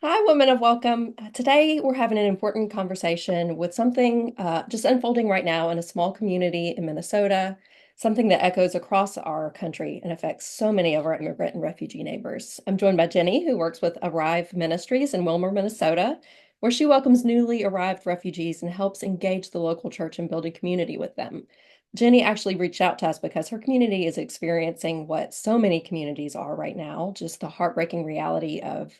Hi, women of welcome. Today, we're having an important conversation with something just unfolding right now in a small community in Minnesota, something that echoes across our country and affects so many of our immigrant and refugee neighbors. I'm joined by Jenny, who works with Arrive Ministries in Willmar, Minnesota, where she welcomes newly arrived refugees and helps engage the local church in building community with them. Jenny actually reached out to us because her community is experiencing what so many communities are right now, just the heartbreaking reality of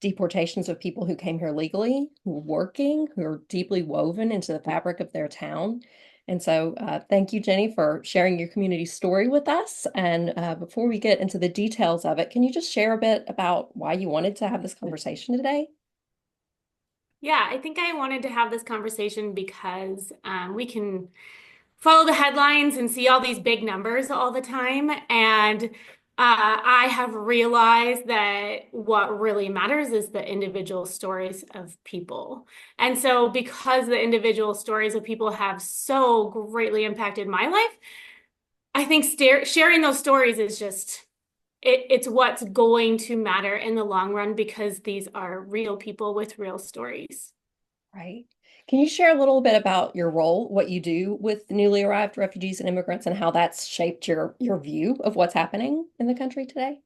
deportations of people who came here legally, who are working, who are deeply woven into the fabric of their town. And so, thank you, Jenny, for sharing your community story with us. And before we get into the details of it, can you just share a bit about why you wanted to have this conversation today? Yeah, I think I wanted to have this conversation because we can follow the headlines and see all these big numbers all the time. And I have realized that what really matters is the individual stories of people. And so, because the individual stories of people have so greatly impacted my life, I think sharing those stories is just it's what's going to matter in the long run because these are real people with real stories. Right. Can you share a little bit about your role, what you do with newly arrived refugees and immigrants, and how that's shaped your view of what's happening in the country today?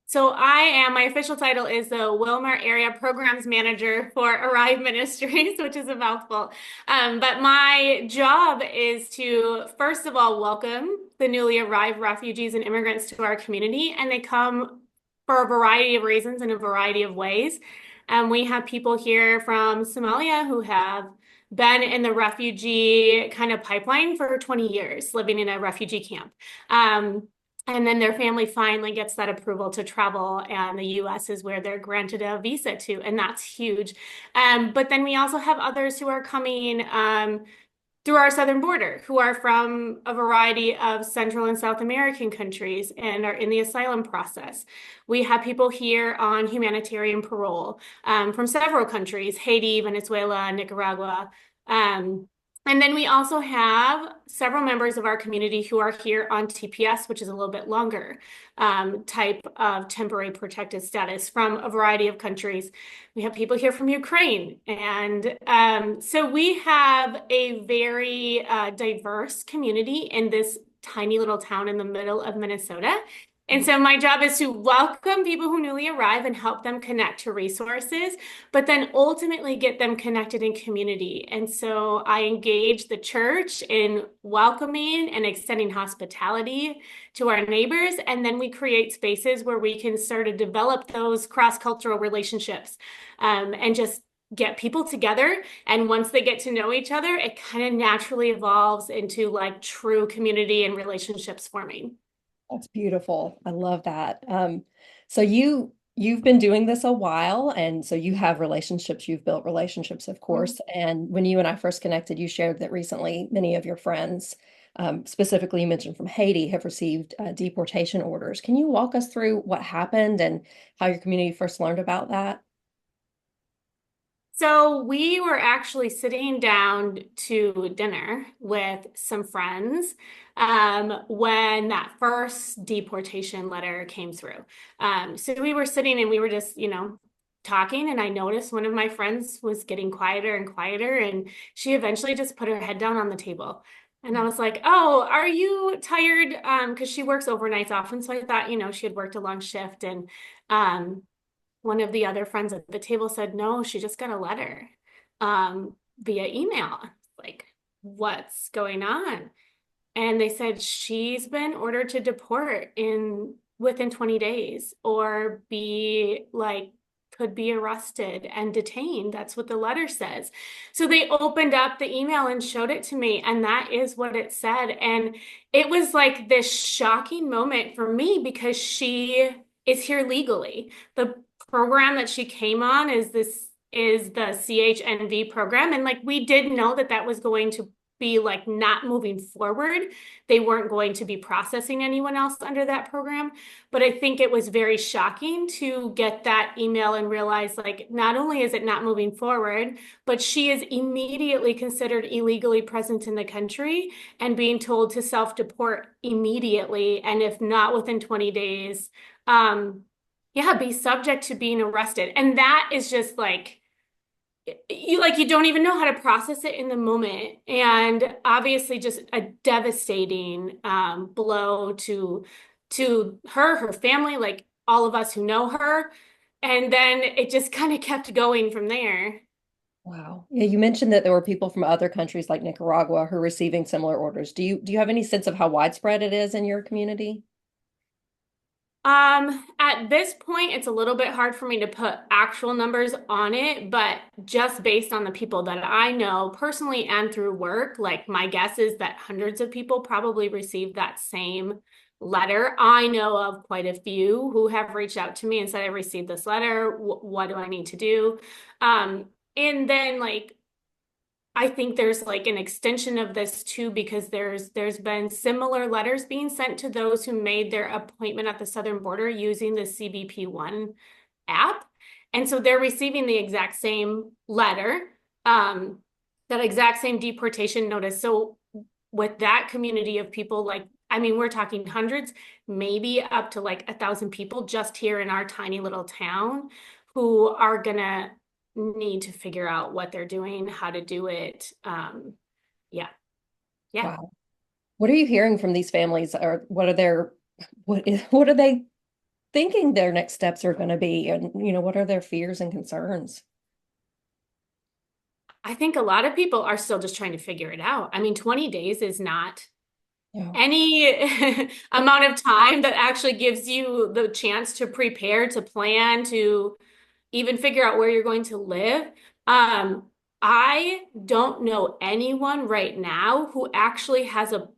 So my official title is the Willmar Area Programs Manager for Arrive Ministries, which is a mouthful. But my job is to, first of all, welcome the newly arrived refugees and immigrants to our community, and they come for a variety of reasons in a variety of ways. We have people here from Somalia who have been in the refugee kind of pipeline for 20 years, living in a refugee camp. And then their family finally gets that approval to travel, and the US is where they're granted a visa to, and that's huge. But then we also have others who are coming through our southern border, who are from a variety of Central and South American countries and are in the asylum process. We have people here on humanitarian parole from several countries, Haiti, Venezuela, Nicaragua. Um, and then we also have several members of our community who are here on TPS, which is a little bit longer type of temporary protected status from a variety of countries. We have people here from Ukraine. And so we have a very diverse community in this tiny little town in the middle of Minnesota. And so my job is to welcome people who newly arrive and help them connect to resources, but then ultimately get them connected in community. And so I engage the church in welcoming and extending hospitality to our neighbors. And then we create spaces where we can start to develop those cross-cultural relationships and just get people together. And once they get to know each other, it kind of naturally evolves into like true community and relationships forming. That's beautiful. I love that. So you've been doing this a while, and so you have relationships. You've built relationships, of course. And when you and I first connected, you shared that recently many of your friends, specifically you mentioned from Haiti, have received deportation orders. Can you walk us through what happened and how your community first learned about that? So we were actually sitting down to dinner with some friends when that first deportation letter came through. So we were sitting and we were just, talking, and I noticed one of my friends was getting quieter and quieter, and she eventually just put her head down on the table. And I was like, "Oh, are you tired?" Because she works overnights often, so I thought, she had worked a long shift, and um, one of the other friends at the table said, no, she just got a letter via email. Like, what's going on? And they said she's been ordered to deport in within 20 days or be like could be arrested and detained. That's what the letter says. So they opened up the email and showed it to me, and that is what it said. And it was like this shocking moment for me because she is here legally. The program that she came on is the CHNV program. And like we did know that that was going to be like not moving forward. They weren't going to be processing anyone else under that program. But I think it was very shocking to get that email and realize like not only is it not moving forward, but she is immediately considered illegally present in the country and being told to self-deport immediately. And if not within 20 days, um, yeah, be subject to being arrested. And that is just you don't even know how to process it in the moment. And obviously just a devastating blow to her family, like all of us who know her. And then it just kind of kept going from there. Wow. Yeah, you mentioned that there were people from other countries like Nicaragua who are receiving similar orders. Do you have any sense of how widespread it is in your community? At this point, it's a little bit hard for me to put actual numbers on it, but just based on the people that I know personally and through work, like my guess is that hundreds of people probably received that same letter. I know of quite a few who have reached out to me and said, I received this letter. What do I need to do? And then I think there's like an extension of this too, because there's been similar letters being sent to those who made their appointment at the southern border using the CBP1 app. And so they're receiving the exact same letter, that exact same deportation notice. So with that community of people, like, I mean, we're talking hundreds, maybe up to like 1,000 people just here in our tiny little town who are gonna need to figure out what they're doing, how to do it. Yeah, yeah. Wow. What are you hearing from these families, or what are they thinking their next steps are going to be, and what are their fears and concerns? I think a lot of people are still just trying to figure it out. I mean, 20 days is not Yeah. any amount of time that actually gives you the chance to prepare, to plan, to even figure out where you're going to live. Um, I don't know anyone right now who actually has a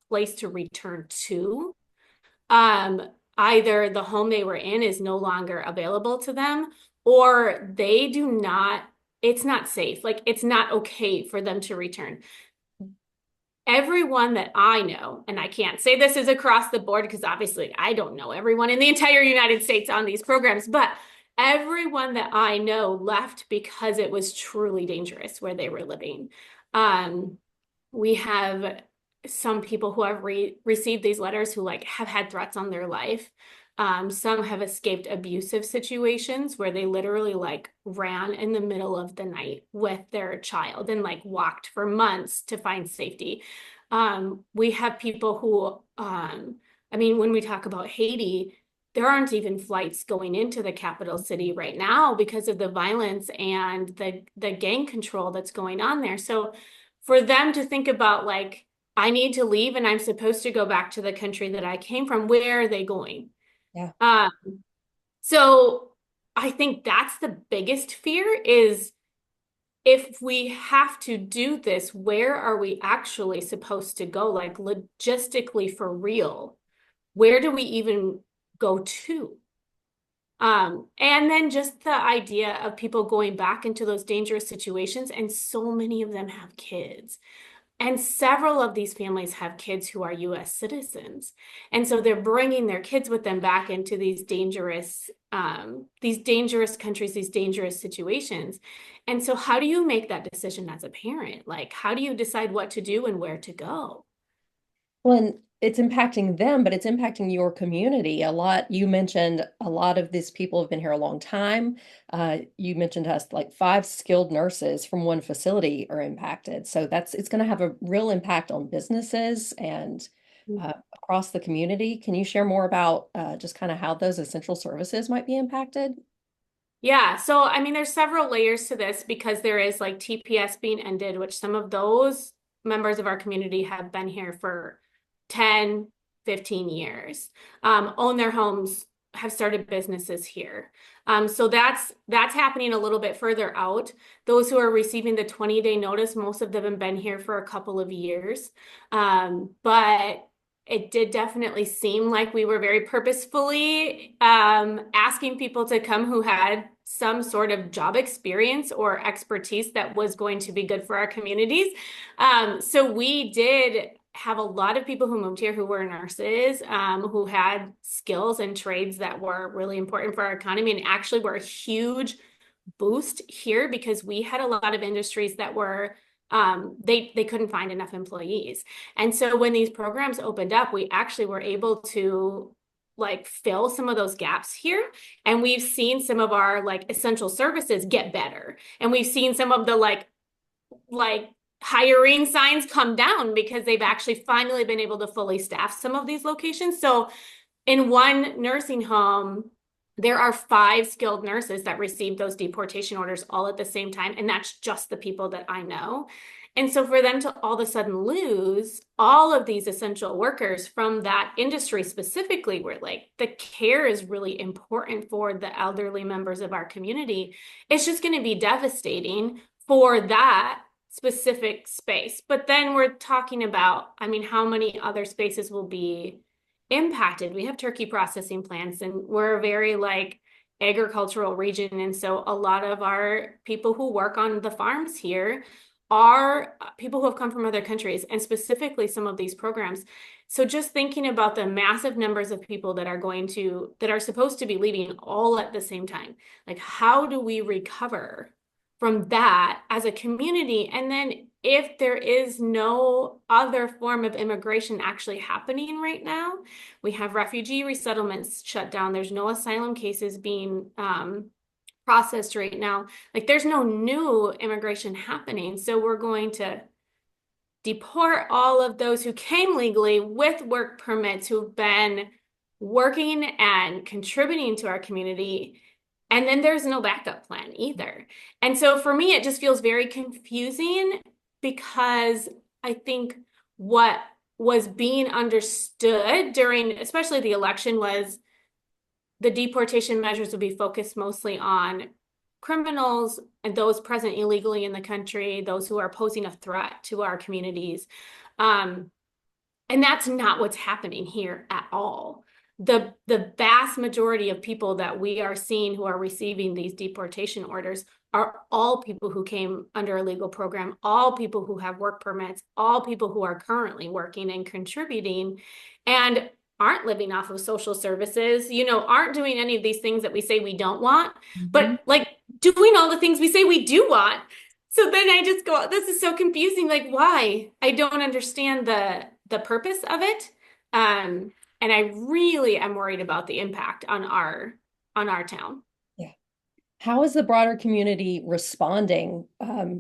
place to return to. Um, Either the home they were in is no longer available to them, or they do not, it's not safe. Like it's not okay for them to return. Everyone that I know, and I can't say this is across the board because obviously I don't know everyone in the entire United States on these programs, but everyone that I know left because it was truly dangerous where they were living. Um, we have some people who have received these letters who like have had threats on their life. Some have escaped abusive situations where they literally like ran in the middle of the night with their child and like walked for months to find safety. We have people who, I mean, when we talk about Haiti, there aren't even flights going into the capital city right now because of the violence and the gang control that's going on there. So for them to think about like, I need to leave and I'm supposed to go back to the country that I came from, where are they going? Yeah. Um, so I think that's the biggest fear is if we have to do this, where are we actually supposed to go? Like logistically for real, where do we even go to? And then just the idea of people going back into those dangerous situations, and so many of them have kids. And several of these families have kids who are US citizens. And so they're bringing their kids with them back into these dangerous countries, these dangerous situations. And so how do you make that decision as a parent? Like, how do you decide what to do and where to go? Well, and it's impacting them, but it's impacting your community a lot. You mentioned a lot of these people have been here a long time. You mentioned us like 5 skilled nurses from one facility are impacted. So it's going to have a real impact on businesses and across the community. Can you share more about just kind of how those essential services might be impacted? Yeah, so I mean, there's several layers to this because there is like TPS being ended, which some of those members of our community have been here for 10, 15 years, own their homes, have started businesses here. So that's happening a little bit further out. Those who are receiving the 20-day notice, most of them have been here for a couple of years. But it did definitely seem like we were very purposefully asking people to come who had some sort of job experience or expertise that was going to be good for our communities. So we did have a lot of people who moved here who were nurses, who had skills and trades that were really important for our economy and actually were a huge boost here because we had a lot of industries that were they couldn't find enough employees. And so when these programs opened up, we actually were able to like fill some of those gaps here. And we've seen some of our like essential services get better. And we've seen some of the like hiring signs come down because they've actually finally been able to fully staff some of these locations. So in one nursing home, there are 5 skilled nurses that received those deportation orders all at the same time. And that's just the people that I know. And so for them to all of a sudden lose all of these essential workers from that industry specifically, where like the care is really important for the elderly members of our community, it's just going to be devastating for that specific space. But then we're talking about, I mean, how many other spaces will be impacted? We have turkey processing plants, and we're a very like agricultural region. And so a lot of our people who work on the farms here are people who have come from other countries, and specifically some of these programs. So just thinking about the massive numbers of people that are supposed to be leaving all at the same time, like how do we recover from that as a community? And then if there is no other form of immigration actually happening right now, we have refugee resettlements shut down. There's no asylum cases being processed right now. Like there's no new immigration happening. So we're going to deport all of those who came legally with work permits, who've been working and contributing to our community. And then there's no backup plan either. And so for me, it just feels very confusing, because I think what was being understood during, especially the election, was the deportation measures would be focused mostly on criminals and those present illegally in the country, those who are posing a threat to our communities. And that's not what's happening here at all. The vast majority of people that we are seeing who are receiving these deportation orders are all people who came under a legal program, all people who have work permits, all people who are currently working and contributing, and aren't living off of social services, aren't doing any of these things that we say we don't want, but like doing all the things we say we do want. So then I just go, this is so confusing. Like, why? I don't understand the purpose of it. And I really am worried about the impact on our town. Yeah. How is the broader community responding? Have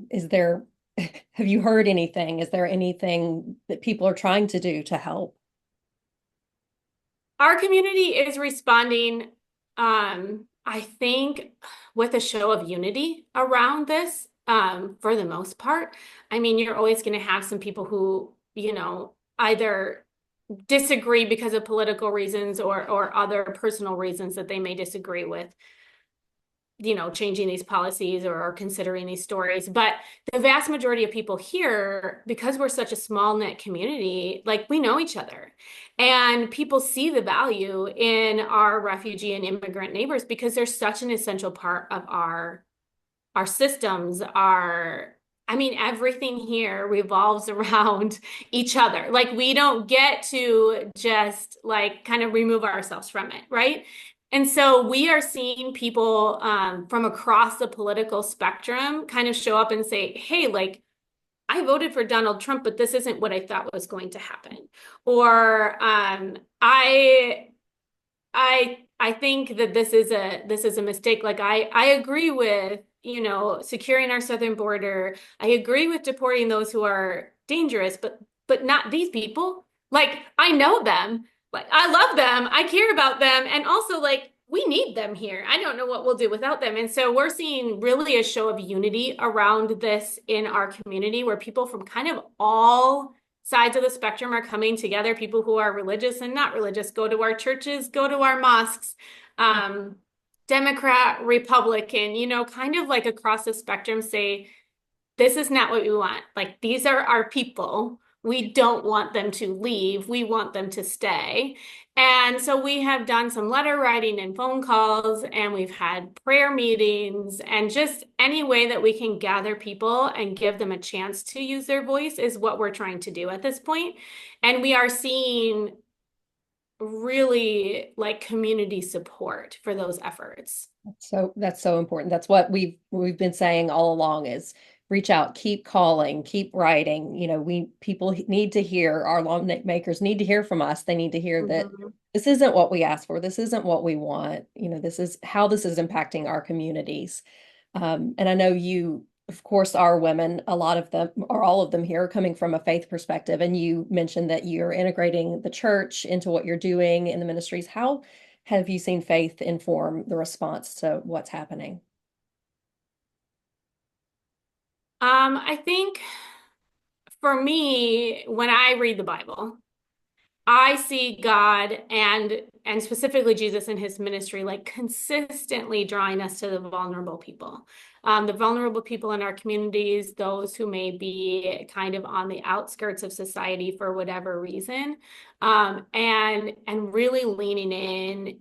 you heard anything? Is there anything that people are trying to do to help? Our community is responding, I think, with a show of unity around this, for the most part. I mean, you're always going to have some people who, either disagree because of political reasons or other personal reasons that they may disagree with, changing these policies or considering these stories. But the vast majority of people here, because we're such a small knit community, like we know each other, and people see the value in our refugee and immigrant neighbors because they're such an essential part of our systems. I mean, everything here revolves around each other. Like we don't get to just like kind of remove ourselves from it, right? And so we are seeing people from across the political spectrum kind of show up and say, hey, like, I voted for Donald Trump, but this isn't what I thought was going to happen. Or I think that this is a mistake. Like I agree with, securing our southern border. I agree with deporting those who are dangerous, but not these people. Like I know them. Like I love them. I care about them. And also like we need them here. I don't know what we'll do without them. And so we're seeing really a show of unity around this in our community, where people from kind of all sides of the spectrum are coming together. People who are religious and not religious go to our churches, go to our mosques, Democrat, Republican, kind of like across the spectrum say, this is not what we want. Like these are our people. We don't want them to leave. We want them to stay. And so we have done some letter writing and phone calls, and we've had prayer meetings, and just any way that we can gather people and give them a chance to use their voice is what we're trying to do at this point. And we are seeing really like community support for those efforts. So that's so important. That's what we've been saying all along, is reach out, keep calling, keep writing. People need to hear, our lawmakers need to hear from us. They need to hear that Mhm. this isn't what we asked for. This isn't what we want. This is how this is impacting our communities. And I know you, of course, are women. A lot of them, or all of them here, are coming from a faith perspective. And you mentioned that you're integrating the church into what you're doing in the ministries. How have you seen faith inform the response to what's happening? I think for me, when I read the Bible, I see God and specifically Jesus and his ministry like consistently drawing us to the vulnerable people in our communities, those who may be kind of on the outskirts of society for whatever reason, and really leaning in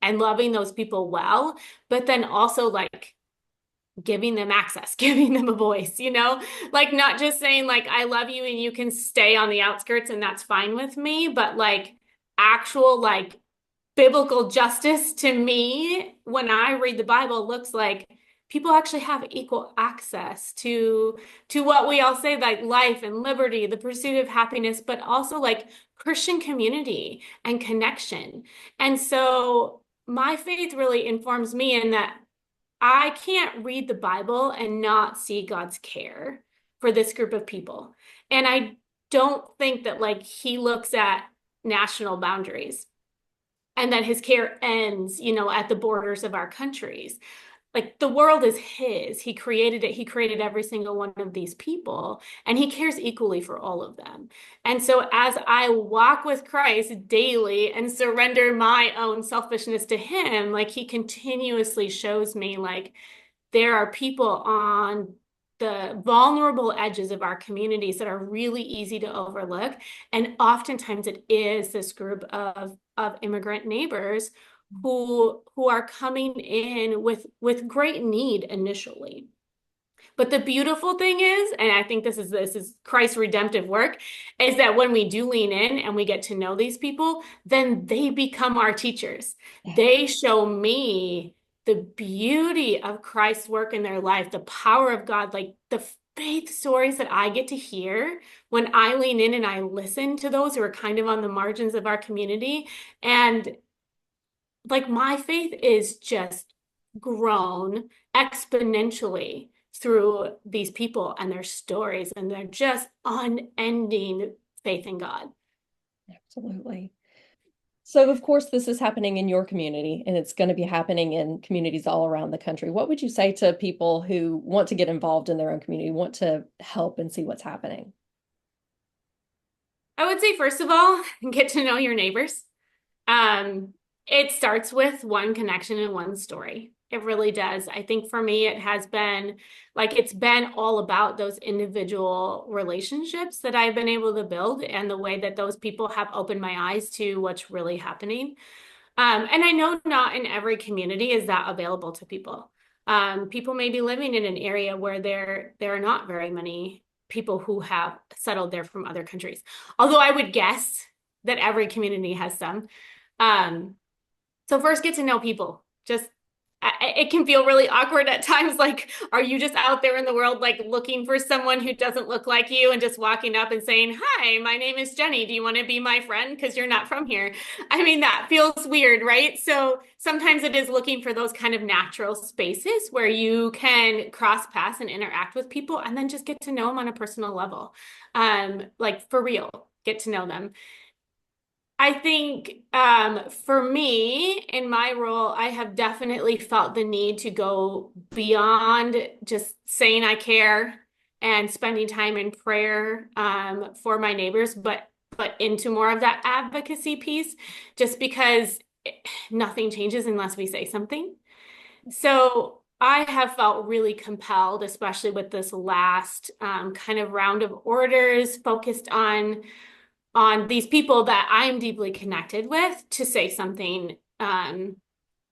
and loving those people well, but then also like giving them access, giving them a voice, like not just saying like, I love you and you can stay on the outskirts and that's fine with me, but like actual like biblical justice to me when I read the Bible looks like people actually have equal access to what we all say like life and liberty, the pursuit of happiness, but also like Christian community and connection. And so my faith really informs me in that I can't read the Bible and not see God's care for this group of people. And I don't think that like he looks at national boundaries and that his care ends, at the borders of our countries. Like the world is his. He created it. He created every single one of these people, and he cares equally for all of them. And so as I walk with Christ daily and surrender my own selfishness to him, like he continuously shows me like there are people on the vulnerable edges of our communities that are really easy to overlook. And oftentimes it is this group of immigrant neighbors who are coming in with great need initially. But the beautiful thing is, and I think this is Christ's redemptive work, is that when we do lean in and we get to know these people, then they become our teachers. Yeah. They show me the beauty of Christ's work in their life, the power of God, like the faith stories that I get to hear when I lean in and I listen to those who are kind of on the margins of our community. And like my faith is just grown exponentially through these people and their stories and their just unending faith in God. Absolutely. So, of course, this is happening in your community and it's going to be happening in communities all around the country. What would you say to people who want to get involved in their own community, want to help and see what's happening? I would say, first of all, get to know your neighbors. Um, it starts with one connection and one story. It really does. I think for me, it has been like it's been all about those individual relationships that I've been able to build and the way that those people have opened my eyes to what's really happening. And I know not in every community is that available to people. People may be living in an area where there are not very many people who have settled there from other countries. Although I would guess that every community has some. Um, so first get to know people. It can feel really awkward at times. Like, are you just out there in the world, like looking for someone who doesn't look like you and just walking up and saying, "Hi, my name is Jenny. Do you want to be my friend? Because you're not from here." I mean, that feels weird, right? So sometimes it is looking for those kind of natural spaces where you can cross paths and interact with people and then just get to know them on a personal level. Like for real, get to know them. I think for me, in my role, I have definitely felt the need to go beyond just saying I care and spending time in prayer for my neighbors, but into more of that advocacy piece, just because nothing changes unless we say something. So I have felt really compelled, especially with this last kind of round of orders focused on these people that I'm deeply connected with to say something, and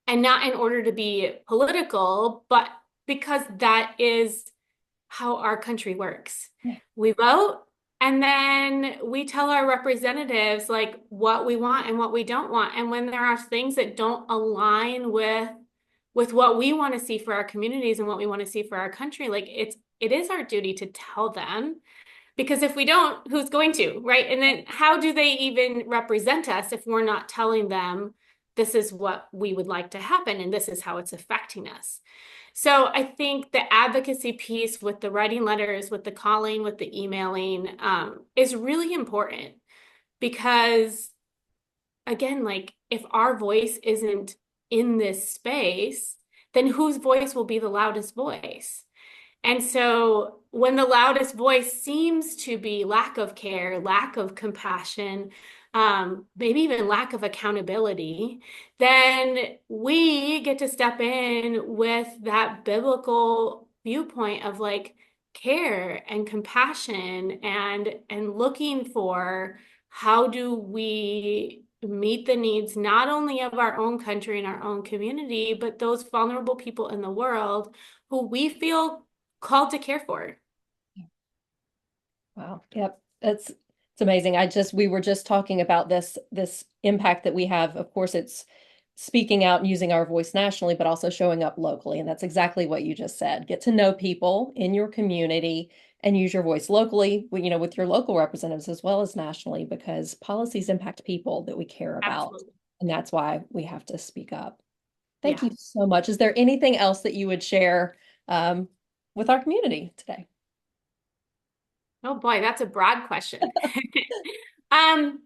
not in order to be political, but because that is how our country works. Yeah. We vote and then we tell our representatives like what we want and what we don't want. And when there are things that don't align with what we want to see for our communities and what we want to see for our country, like it is our duty to tell them. Because if we don't, who's going to, right? And then how do they even represent us if we're not telling them this is what we would like to happen and this is how it's affecting us? So I think the advocacy piece with the writing letters, with the calling, with the emailing, is really important because, again, like if our voice isn't in this space, then whose voice will be the loudest voice? And so when the loudest voice seems to be lack of care, lack of compassion, maybe even lack of accountability, then we get to step in with that biblical viewpoint of like care and compassion and looking for how do we meet the needs not only of our own country and our own community, but those vulnerable people in the world who we feel called to care for. Wow. Yep. It's amazing. We were just talking about this impact that we have. Of course, it's speaking out and using our voice nationally, but also showing up locally. And that's exactly what you just said. Get to know people in your community and use your voice locally, with your local representatives as well as nationally, because policies impact people that we care about. Absolutely. And that's why we have to speak up. Thank Yeah. you so much. Is there anything else that you would share um, with our community today? Oh boy, that's a broad question. Um,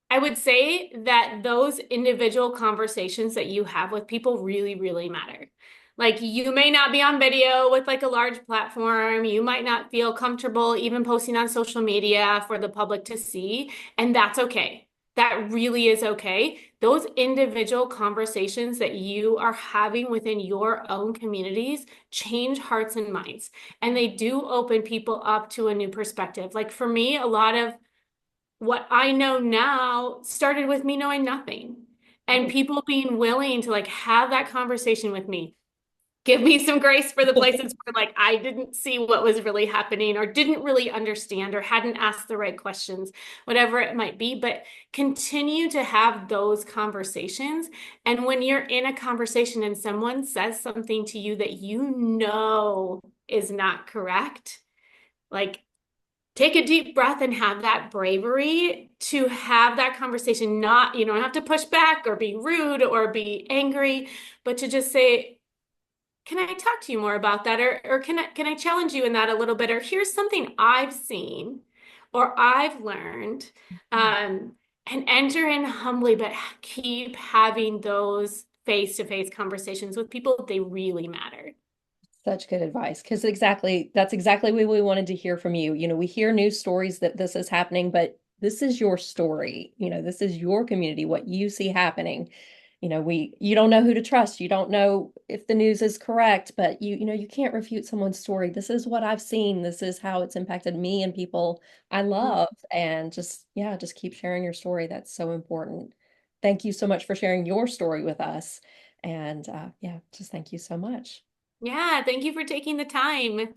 I would say that those individual conversations that you have with people really, really matter. Like you may not be on video with like a large platform. You might not feel comfortable even posting on social media for the public to see, and that's okay. That really is okay. Those individual conversations that you are having within your own communities change hearts and minds, and they do open people up to a new perspective. Like for me, a lot of what I know now started with me knowing nothing and Right. people being willing to like have that conversation with me. Give me some grace for the places where like I didn't see what was really happening or didn't really understand or hadn't asked the right questions, whatever it might be, but continue to have those conversations. And when you're in a conversation and someone says something to you that you know is not correct, like take a deep breath and have that bravery to have that conversation. Not, you don't have to push back or be rude or be angry, but to just say, can I talk to you more about that? Or can I challenge you in that a little bit? Or here's something I've seen or I've learned. Um, and enter in humbly, but keep having those face-to-face conversations with people. They really matter. Such good advice, because that's exactly what we wanted to hear from you. We hear news stories that this is happening, but this is your story. This is your community, what you see happening. You don't know who to trust. You don't know if the news is correct, but you can't refute someone's story. This is what I've seen. This is how it's impacted me and people I love. And just keep sharing your story. That's so important. Thank you so much for sharing your story with us. And just thank you so much. Yeah, thank you for taking the time.